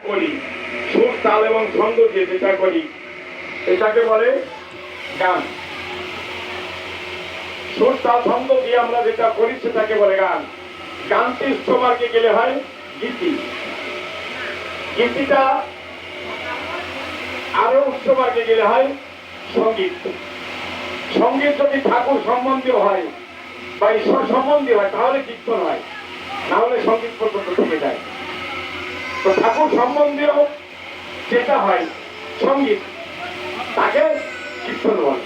করি, সুর তাল এবং ছন্দ দিয়ে যেটা করি এটাকে বলে গান। সুর তাল ছন্দ দিয়ে আমরা যেটা করি সেটাকে বলে গান। গানটি উচ্চমার্গে গেলে হয় গীতি। গীতিটা আরো উচ্চমার্গে গেলে হয় সঙ্গীত। সঙ্গীত যদি ঠাকুর সম্বন্ধীয় হয় বা ঈশ্বর সম্বন্ধীয় হয় তাহলে কীর্তন হয়, না হলে সঙ্গীত পর্যন্ত থেকে যায়। তো ঠাকুর সম্বন্ধীয় যেটা হয় সঙ্গীত, তাকে কীর্তন বলে।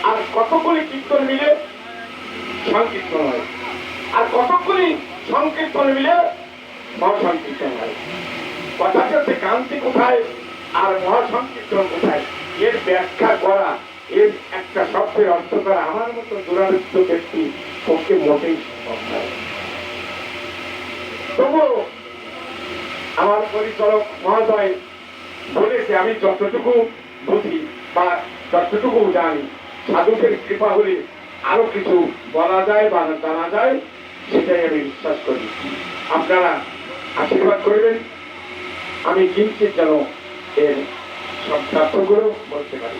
আর কতগুলি কীর্তন মিলে সংকীর্তন হয়, আর কতগুলি সংকীর্তন মিলে মহাসংকীর্তন হয়। কথাটা হচ্ছে গানটি কোথায় আর মহাসংকীর্তন কোথায়, এর ব্যাখ্যা করা, এর একটা শব্দের অর্থ করা আমার মতো দুরাবৃত্ত ব্যক্তি পক্ষে মোটেই সম্ভব নয়। তবুও আমার পরিচালক মহোদয় বলেছে, আমি যতটুকু বুঝি বা যতটুকু জানি, সাধুদের কৃপা হলে আরো কিছু বলা যায় বা জানা যায়, সেটাই আমি বিশ্বাস করি। আপনারা আশীর্বাদ করবেন, আমি কিঞ্চিত যেন এর শব্দার্থগুলো বলতে পারি।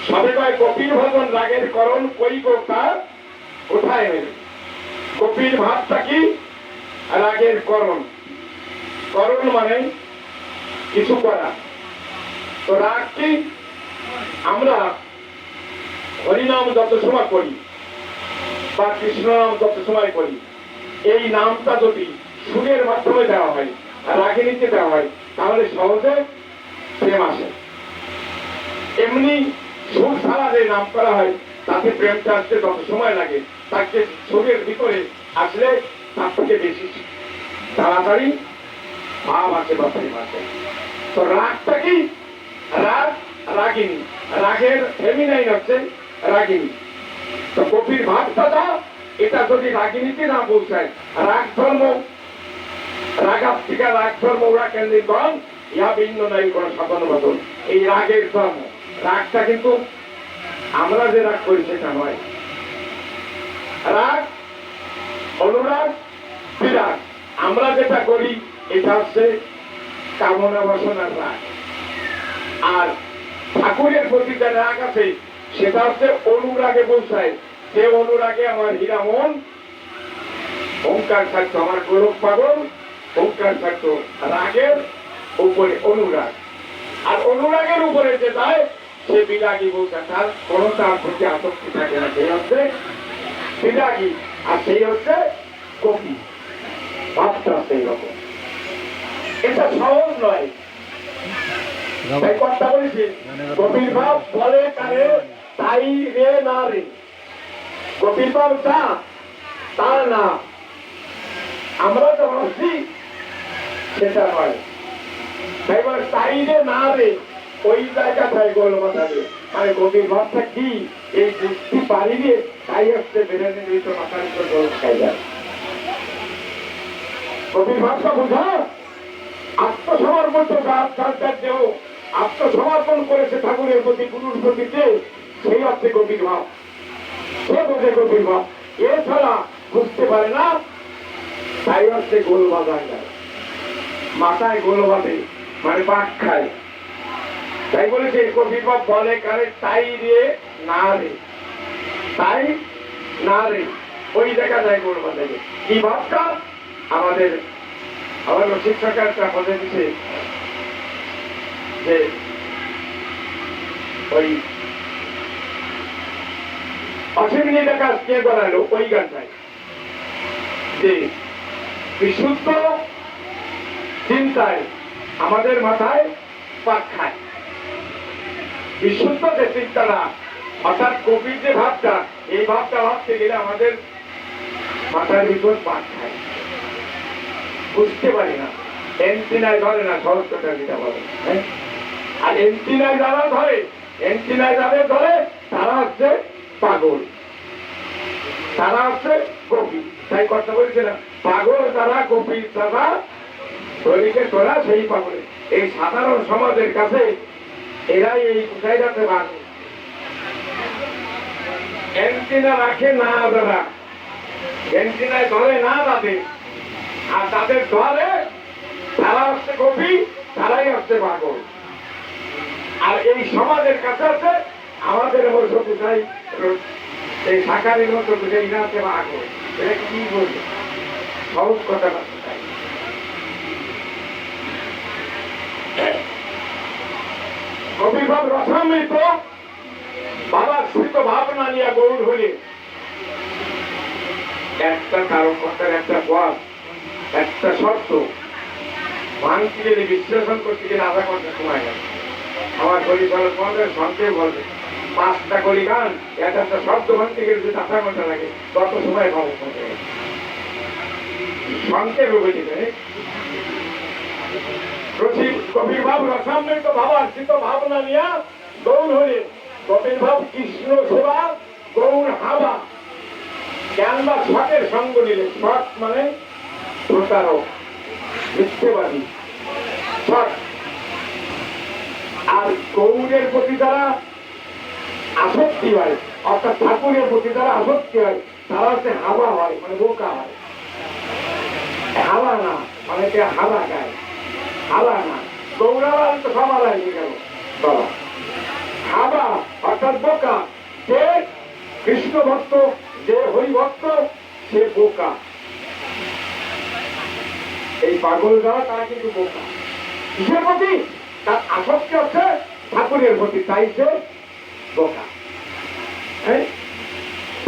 সবে কয় কপির ভজন রাগের করণ কই গো তার কোথায় মেলে। কপির ভাবটা কি? রাগের করণ। করণ মানে কিছু করা। তো রাগ কি? আমরা হরিনাম যত সময় করি বা কৃষ্ণ নাম যত সময় করি, এই নামটা যদি সুরের মাধ্যমে দেওয়া হয় আর রাগিনীতে দেওয়া হয় তাহলে সহজে প্রেম আসে। এমনি সুর ছাড়া যে নাম করা হয় তাতে প্রেমটা আসতে যত সময় লাগে, তাকে সুরের ভিতরে আসলে তার থেকে বেশি তাড়াতাড়ি ভাব আছে বা প্রেম আছে। তো রাগটা কি? রাগ রাগিনী, রাগের ফেমিনাইন হচ্ছে রাগিনী। তো কপির ভাবটা দাও, এটা যদি রাগিনীতে না পৌঁছায়, রাগ ধর্ম রাগাত্মিকা রাগ ধর্ম ওরা কেন্দ্রিকরণ ইহা ভিন্ন নাই কোন সাধন বদল। এই রাগের ধর্ম, রাগটা কিন্তু আমরা যে রাগ করি সেটা নয়। রাগ অনুরাগ বিরাগ, আমরা যেটা করি এটা হচ্ছে কামনা বাসনার রাগ। আর ঠাকুরের প্রতি যে রাগ আছে সেটা হচ্ছে অনুরাগে পৌঁছায়। যে অনুরাগে আমার হীরামন ওঙ্কার থাকতো, আমার গৌরব পাগল ওঙ্কার থাকতো। রাগের উপরে অনুরাগ, আর অনুরাগের উপরে যে যায় সে বিরাগী বলতে, তার কোনো তার প্রতি আসক্তি থাকে না, সেই হচ্ছে বিরাগী। আর সেই হচ্ছে কপি ভাবটা সেই রকম। এটা সহজ নয়, তাই কথা বলেছি কপির ভাব বলে কারে তাই রে না রে। কপির ভাব তা তা না, আমরা তো ভাবছি সেটা নয়। তাই বলে তাই রে না রে, ওই জায়গাটায় গোল মাথাবে। মানে কপির ভাবটা কি এই বুঝতে পারিনি, তাই হচ্ছে বেড়ে নিয়ে মাথার উপর গোল খাই যায়। কপির ভাবটা বুঝা আত্মসমর্পণ তো দেহ আত্মসমর্পণ করেছে ঠাকুরের প্রতি, গুরুর প্রতিতে, সেই অর্থে কপির ভাব। সে বোঝে কপির ভাব, এছাড়া বুঝতে পারে না, তাই হচ্ছে গোল বাজায় যায়, মাথায় গোল বাঁধে, মানে পাক খায়। তাই বলেছে কপির ভাব বলে কারে তাই রে না রে, তাই না রে, ওই দেখা যায় গোল বাঁধে। কি ভাবটা আমাদের আমার শিক্ষকের বলে দিছে যে ওই অসীমিনী টাকা কে করালো ওই গানটায় যে বিশুদ্ধ চিন্তায় আমাদের মাথায় পাক খায়। বিশুদ্ধ যে চিন্তাটা অর্থাৎ কবির যে ভাবটা, এই ভাবটা ভাবতে গেলে আমাদের মাথার ভিতর পাক খায়, বুঝতে পারি না, এন্টিনায় ধরে না, সহজ কথা যেটা বলে। আর এন্টিনায় যারা ধরে, এন্টিনায় যাদের ধরে তারা হচ্ছে পাগল, তারা হচ্ছে কপি। তাই কথা বলছে না, পাগল তারা, কপি তারা, ধরিকে তোরা সেই পাগল। এই সাধারণ সমাজের কাছে এরাই এই জায়গাতে বাঁধে। এন্টিনা রাখে না যারা, এন্টিনায় ধরে না তাদের, আর তাদের দ্বারে তারা হচ্ছে কবি, তারাই হচ্ছে পাগল। আর এই সমাজের কাছে আছে আমাদের মতো কোথায় এই সাকারের মতো কোথায় ইনাতে পাগল। এটা কি বলবো, সহজ কথা না। কবিভাব রসামৃত বাবা স্মৃত ভাবনা নিয়ে গৌর হলে একটা কারণ কথার একটা পথ, একটা শর্ত ভাঙতে গেলে বিশ্লেষণ করতে গেলে আধা ঘন্টা সময় গেল। আমার পরিচালক মহোদয় সংক্ষেপ বলবে 5টা কলি গান একটা শব্দ ভাঙতে গেলে যদি আধা ঘন্টা লাগে তত সময় পাবো সংক্ষেপে বুঝবে। কবির ভাব রসামৃত ভাবার্থিত ভাবনা নিয়া গৌর হলে কবির ভাব কৃষ্ণ সেবা গৌর হাবা জ্ঞান বা শখের সঙ্গ নিলে, শখ মানে প্রতারক মিথ্যেবাদী শখ। আর গৌরের প্রতি যারা আসক্তি হয় অর্থাৎ ঠাকুরের প্রতি যারা আসক্তি হয় তারা হচ্ছে হাবা হয়, মানে বোকা হয়। হাবা না মানে হাবা গায়, হাবা না গৌরাবা তো সবার হয়ে গেল বাবা। হাবা অর্থাৎ বোকা, যে কৃষ্ণ ভক্ত যে হরিভক্ত সে বোকা। এই পাগল যারা তারা কিন্তু বোকা। কিসের প্রতি? তার আসক্তি হচ্ছে ঠাকুরের প্রতি, তাই সে বোকা।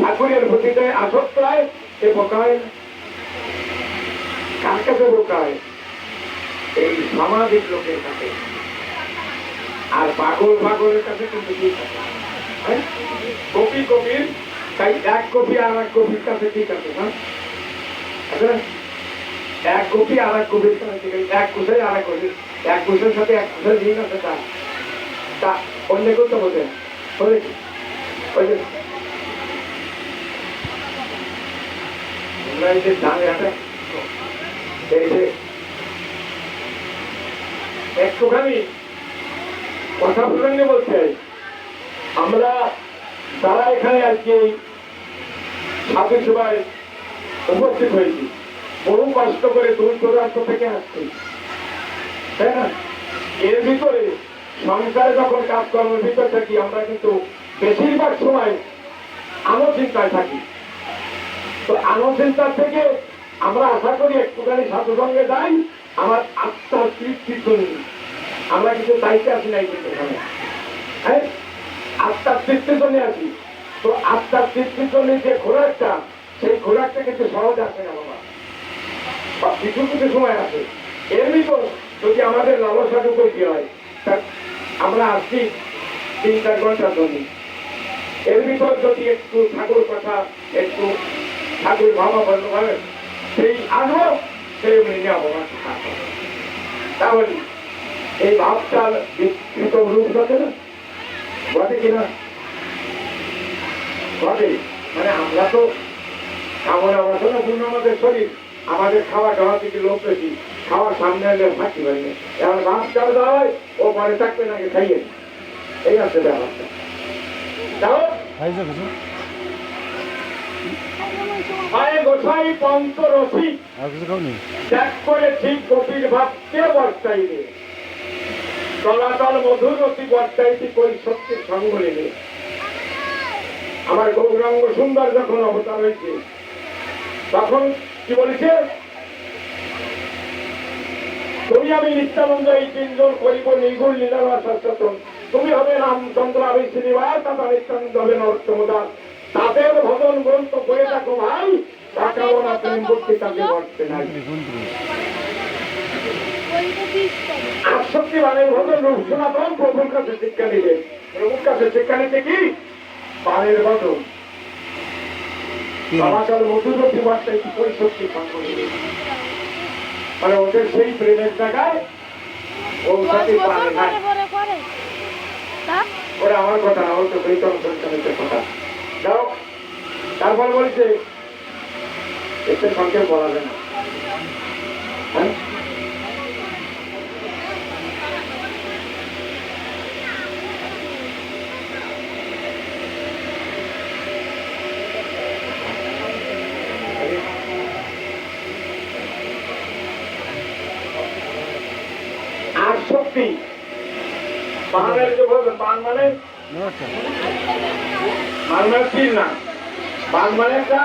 ঠাকুরের প্রতি যে আসক্ত হয় সে বোকা হয় না। কার কাছে বোকা হয়? এই সামাজিক লোকের কাছে। আর পাগল পাগলের কাছে কিন্তু ঠিক আছে। কপি কপির তাই এক কপি আর এক কপির কাছে ঠিক আছে না? এক কপি আর এক কপির কাছে ঠিক আছে। এক কুশের আর এক কুশের, এক কুশের সাথে এক কুশের মিল আছে তা অন্য কেউ তো বোঝে ওই যে ধান হাঁটা একটুখানি কথা প্রসঙ্গে বলতে আমরা তারা এখানে আজকে সাথে সবাই উপস্থিত হয়েছি, বহু কষ্ট করে দূর দূরান্ত থেকে আসছি, তাই না? এর ভিতরে সংসারে যখন কাজকর্মের ভিতর থাকি আমরা কিন্তু বেশিরভাগ সময় আনচিন্তায় থাকি। তো আনচিন্তার থেকে আমরা আশা করি একটুখানি সাধুসঙ্গে যাই আমার আত্মার তৃপ্তির জন্য। আমরা কিছু দায়িত্বে আসি নাই কিন্তু হ্যাঁ, আত্মার তৃপ্তির জন্য আসি। তো আত্মার তৃপ্তির জন্য যে খোরাকটা, সেই খোরাকটা কিন্তু সহজ আসে না বাবা, বা কিছু কিছু সময় আসে। এর ভিতর যদি আমাদের লালসাটুকু কি হয়, তা আমরা আসছি 3-4 ঘন্টার জন্য। এর ভিতর যদি একটু ঠাকুর কথা, একটু ঠাকুর ভাবা বন্ধ করেন, সেই আসবো সেই নেবো। তাহলে এই ভাবটার বিকৃত রূপ ঘটে না, ঘটে কিনা? ঘটে। মানে আমরা তো কামনা বাসনা পূর্ণ আমাদের শরীর, আমাদের খাওয়া দাওয়া থেকে লোক বেশি, খাওয়ার সামনে এলে থাকতে পারি না। এবার ভাব চাল দেওয়া হয়, ও পরে থাকবে নাকি খাইয়ে, এই আছে ব্যাপারটা। তাও গোসাই পঞ্চ রসিক ত্যাগ করে ঠিক গভীর ভাবকে বর্তাইলে, চলাচল মধুর অতি বর্তাইতে কই সত্যের সঙ্গ নিলে। আমার গৌরাঙ্গ সুন্দর যখন অবতার হয়েছে তখন কি বলেছে, তুমি আমি নিত্যানন্দ এই 3 জন করিব নির্গুণ লীলার সচেতন। তুমি হবে রামচন্দ্র, আমি শ্রীনিবাস, তারপর নিত্যানন্দ হবে নরোত্তম দাস। তাদের ভজন গ্রন্থ করে থাকো ভাই, কামনা প্রেম ভক্তি তাকে বর্তে নাই। আসক্তি মানে ভজন রূপ সনাতন প্রভুর কাছে শিক্ষা নিলে। প্রভুর কাছে শিক্ষা নিতে কি? পানের বদল চলাচল মধুরতি বার্তায় কি পরিশক্তি সঙ্গ নিলে। মানে ওদের সেই প্রেমের জায়গায় ঔষধি পানে নাই। ওরা আমার কথা না, ওর তো বৈতন সন্তানের কথা। যাও, তারপর বলছে এতে সংক্ষেপ বলা যায় না। হ্যাঁ, শক্তি। বানের যে বলবেন বান মানে তীর না, বান মানে একটা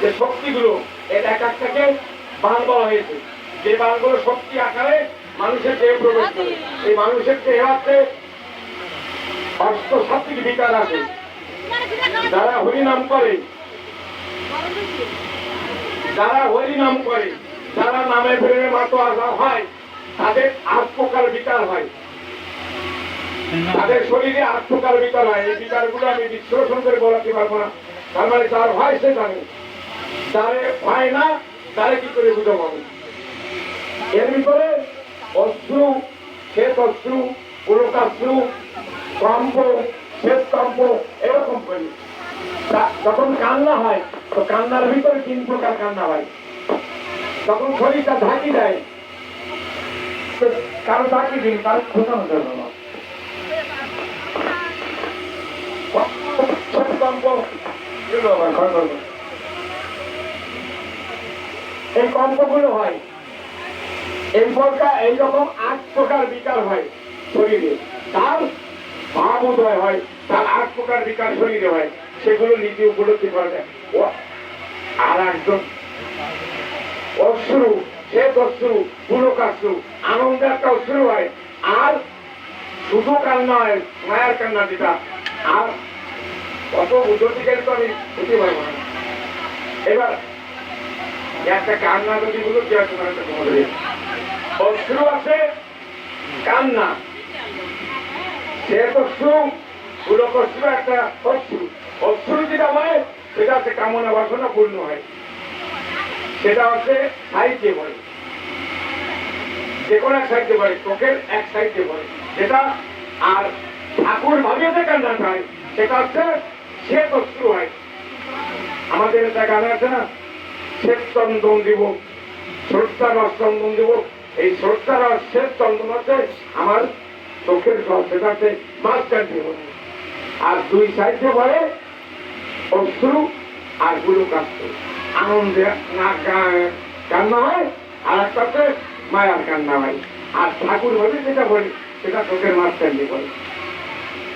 যে শক্তিগুলো, এটা এক একটাকে বান বলা হয়েছে। যে বানগুলো শক্তি আকারে মানুষের দেহে প্রবেশ করে। এই মানুষের দেহে আছে অষ্টসাত্ত্বিক বিকার আছে। যারা হরিনাম করে, যারা হরিনাম করে, যারা নামে প্রেমে মাতোয়ারা হয়, তাদের 8 প্রকার বিকার হয়। তাদের শরীরে 8 প্রকার বিকার হয়। এই বিকারগুলো আমি বিশ্লেষণ করে বলাতে পারবো না। তার মানে যার হয় সে জানে, যারে হয় না তারে কি করে বুঝাবো আমি। এর ভিতরে অশ্রু, শ্বেত অশ্রু, পুলকাশ্রু, কম্প, শ্বেত কম্প, এরকম করি। যখন কান্না হয় তো কান্নার ভিতরে 3 প্রকার কান্না হয়। যখন শরীরটা ঢাকি দেয়, কারো ঢাকি দিন, কারো ঘোষানোর জন্য না। এই কম্পগুলো হয়, এই প্রকার এইরকম 8 প্রকার বিকার হয় শরীরে। তার ভাব উদয় হয়, তার 8 প্রকার বিকার শরীরে হয়। সেগুলো নিজে উপলব্ধি করা যায়। আর একজন অশ্রু, শ্বেত অশ্রু, পুলকাশ্রু, আনন্দের একটা অশ্রু হয়। আর শুধু কান্না হয়, মায়ের কান্না যেটা। আর কত বুঝতে গেলে তো আমি বুঝতে পারবো না। এবার একটা কান্না যদি বলো কি আছে, অশ্রু আছে, কান্না, শ্বেত অশ্রু, পুলকাশ্রু, একটা অশ্রু। অশ্রু যেটা হয় সেটা হচ্ছে কামনা বাসনা পূর্ণ হয়। সেটা হচ্ছে সাইডে বলে, যে কোনো এক সাইডে বলে, চোখের এক সাইডে বলে যেটা। আর ঠাকুর ভাবে যে কান্না হয় সেটা হচ্ছে শ্বেত অশ্রু হয়। আমাদের একটা গান আছে না, শ্বেত চন্দন দিব, শ্রদ্ধা রস চন্দন দিব। এই শ্রদ্ধা রস শ্বেত চন্দন হচ্ছে আমার চোখের জল, সেটা হচ্ছে মাঝখান দিব। আর 2 সাইডে বলে অশ্রু আর পুলকাশ্রু। আনন্দে না কান্না হয়, আর একটা হচ্ছে মায়ার কান্না হয়। আর ঠাকুর ভাবে যেটা বলি সেটা চোখের মাঝখান দিয়ে বলে।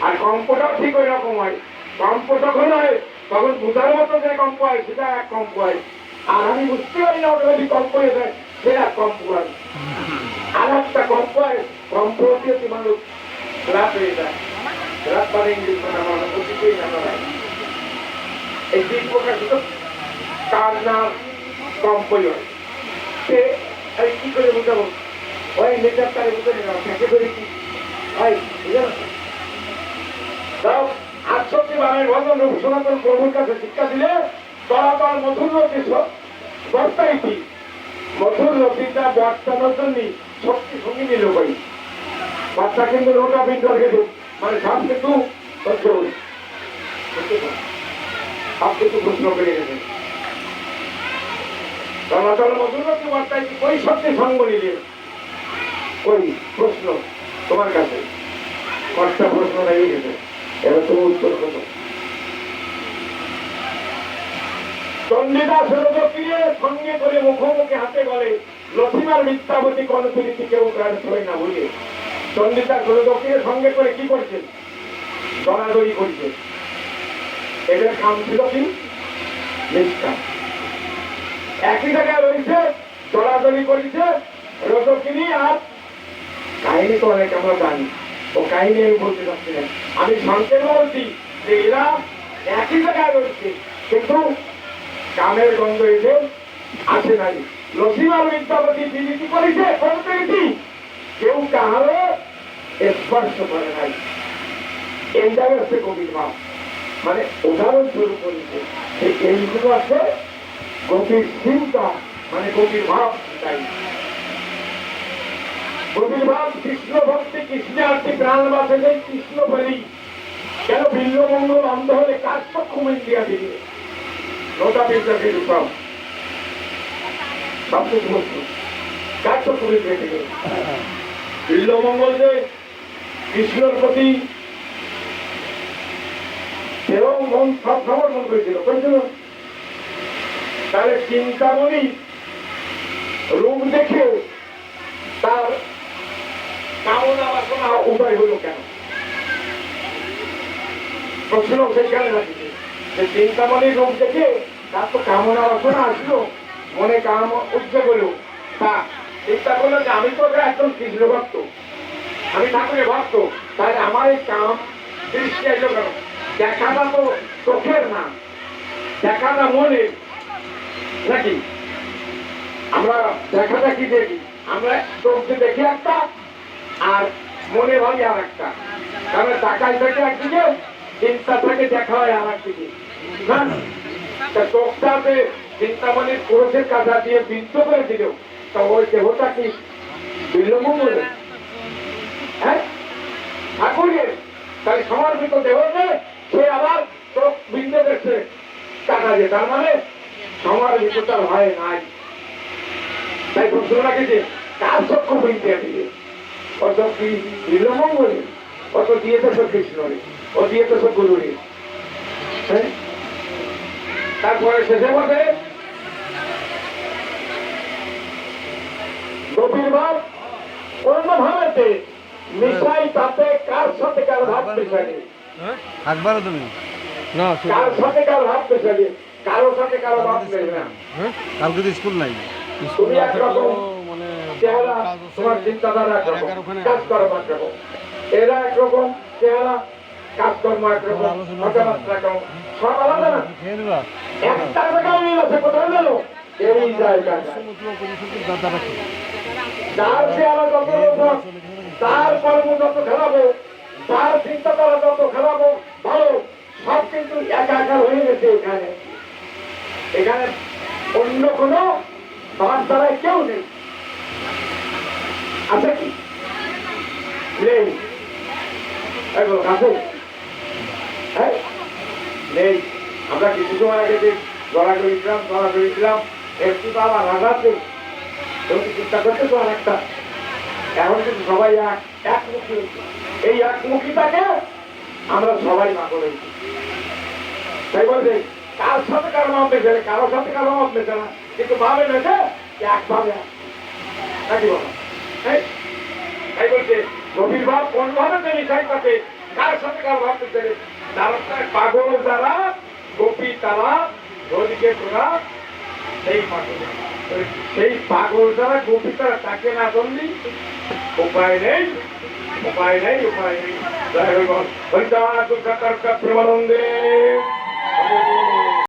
আর কম্পটাও ঠিক ওই রকম হয়। কম্প যখন হয় তখন বুঝার মতো যে কম্প হয় সেটা এক কম্প হয়। আর আমি বুঝতে পারি না ওটা যদি কম্প হয়ে যায় সে এক কম্প হয়। আর একটা কম্প হয়, কম্প দিয়ে মানুষ রাত হয়ে যায়। রাত মানে ইংলিশ কথা বলা কিছুই জানা হয়। এই 3 প্রকার শুধু কান্নার কম্পই হয়। সে কি করে বুঝাবো, ওই নেতার তারে বুঝে নিলাম থাকে করে কি হয় বুঝে না। 68 বারের ভজন সনাতন প্রভুর কাছে শিক্ষা দিলে তলাতল মধুর রতি বর্তাইতি। মধুর রতিটা বর্তানোর জন্য শক্তি সঙ্গী নিল কই। বাচ্চা কিন্তু লোটা বিন্দর গেছে, মানে সব কিন্তু সব কিছু প্রশ্ন করে গেছে। তলাতল মধুর রতি বর্তাইতি কই শক্তি সঙ্গ নিলে কই প্রশ্ন তোমার কাছে। কষ্টা প্রশ্ন লেগে গেছে, এবার তুমি উত্তর করো। চণ্ডীদাস রোগীকে সঙ্গে করে মুখোমুখি হাতে গলে লক্ষ্মীমার মিথ্যাবতী কর্ণতুলিতে কেউ কাজ হয় না বলে চণ্ডীদাস রোগীকে সঙ্গে করে কি করছে, দরাদরি করছে। এদের কাম ছিল কি মিথ্যা। একই জায়গায় রয়েছে, দরাদরি করেছে রোগিনী। আর কাহিনী তো অনেক আমরা জানি, ও কাহিনী আমি বলতে চাচ্ছি না। আমি সংক্ষেপে বলছি যে এরা একই জায়গায় রয়েছে কিন্তু কামের গন্ধ এসে আসে নাই। লক্ষ্মীমার বিদ্যাপতি বিনীতি করেছে, কেউ কাহারও স্পর্শ করে নাই। এই জায়গায় হচ্ছে গভীর ভাব, মানে উদাহরণ শুরু করেছে। এইগুলো আছে গভীর চিন্তা, মানে গভীর ভাব। তাই গভীর ভাব কৃষ্ণ ভক্তি, কৃষ্ণে আর্থিক প্রাণ বাসে যাই কৃষ্ণ বলি। কেন বিল্লমঙ্গল অন্ধ হলে কাজ চক্ষু ইন্ডিয়া দিলে নটা বিদ্যাপীঠ সব সবকিছু বস্তু কাজ চক্ষু ইন্ডিয়া দিলে। বিল্লমঙ্গল যে কৃষ্ণর প্রতি সেও মন সব সমর্পণ করেছিল, করেছিল। তাহলে চিন্তামণি রূপ দেখে তার কামনা বাসনা উদয় হলো কেন? প্রশ্ন সেইখানে রাখছে যে চিন্তামণির রূপ দেখে তার তো কামনা বাসনা আসলো, মনে কাম উজ্জ্বল হলো। তা চিন্তা করলো যে আমি তো একদম কৃষ্ণ ভক্ত, আমি ঠাকুরের ভক্ত, তাই আমার এই কাম দৃষ্টি এলো কেন? দেখাটা তো চোখের না, দেখাটা মনে নাকি? আমরা দেখাটা কি দেখি? আমরা চোখকে দেখি একটা, আর মনে ভাবি আর একটা। কারণ তাকাই থাকে একদিকে, চিন্তা থেকে দেখা হয় আর একদিকে। না, চোখটাতে চিন্তামণির পুরুষের কাঁথা দিয়ে বিদ্ধ করে দিল, তা ওই দেহটা কি বিল্লমঙ্গলে? হ্যাঁ, ঠাকুরের তাই সমর্পিত দেহকে সে আবার চোখ বিন্দু দেখছে কাটা যে, তার মানে সমর্পিততার ভয় নাই। তাই প্রশ্ন রাখেছে কার চক্ষু বিন্দে দিবে? অত কি বিল্লমঙ্গলে? অত দিয়েছে সব কৃষ্ণরে, ও দিয়েছে সব গুরুরে। তারপরে শেষে বসে গোপীর ভাব অন্য ভাবেতে মিশাই, তাতে কার সাথে কার ভাব মিশালি, একবারও তুমি না কার সাথে কার ভাব মিশালি, কারো সাথে কারো ভাব মেলে না। কালকে তো স্কুল নাই। তুমি একরকম চেহারা, তোমার চিন্তাধারা একরকম, কাজকর্ম একরকম, এরা একরকম চেহারা, কাজকর্ম একরকম, কথাবার্তা একরকম, সব আলাদা না। একটা জায়গায় মিল আছে, কোথায় গেল? এই জায়গায় যার চেহারা যত রকম, তার কর্ম যত খেলাবো, তার চিন্তাধারা যত খেলাবো ভালো, সব কিন্তু একাকার হয়ে গেছে এখানে। এখানে অন্য কোনো বাস দ্বারায় কেউ নেই, আছে কি? নেই। আছে? হ্যাঁ, নেই। আমরা কিছু সময় আগে যে গড়াগড়ি দিলাম একটু তো আবার রাজাতে চিন্তা করতে তো আর একটা। এখন কিন্তু সবাই একমুখী, এই একমুখীটাকে আমরা সবাই না করে। তাই বলছে কার সাথে কারো মত মেশে, কারো সাথে কারো মত মেশে না, কিন্তু ভাবে মেশে একভাবে নাকি বলো? তাই বলছে গভীর ভাব কোন ভাবে তুমি সাইটাতে কার সাথে কারো ভাব মেশে, যারা পাগল, যারা গোপী, তারা ওদিকে তোরা সেই পাগল, সেই পাগল যারা গোপী তারা তাকে না করলি উপায় নেই, উপায় নেই, উপায় নেই। জয় হরিবল, হরিদাস প্রেমানন্দে।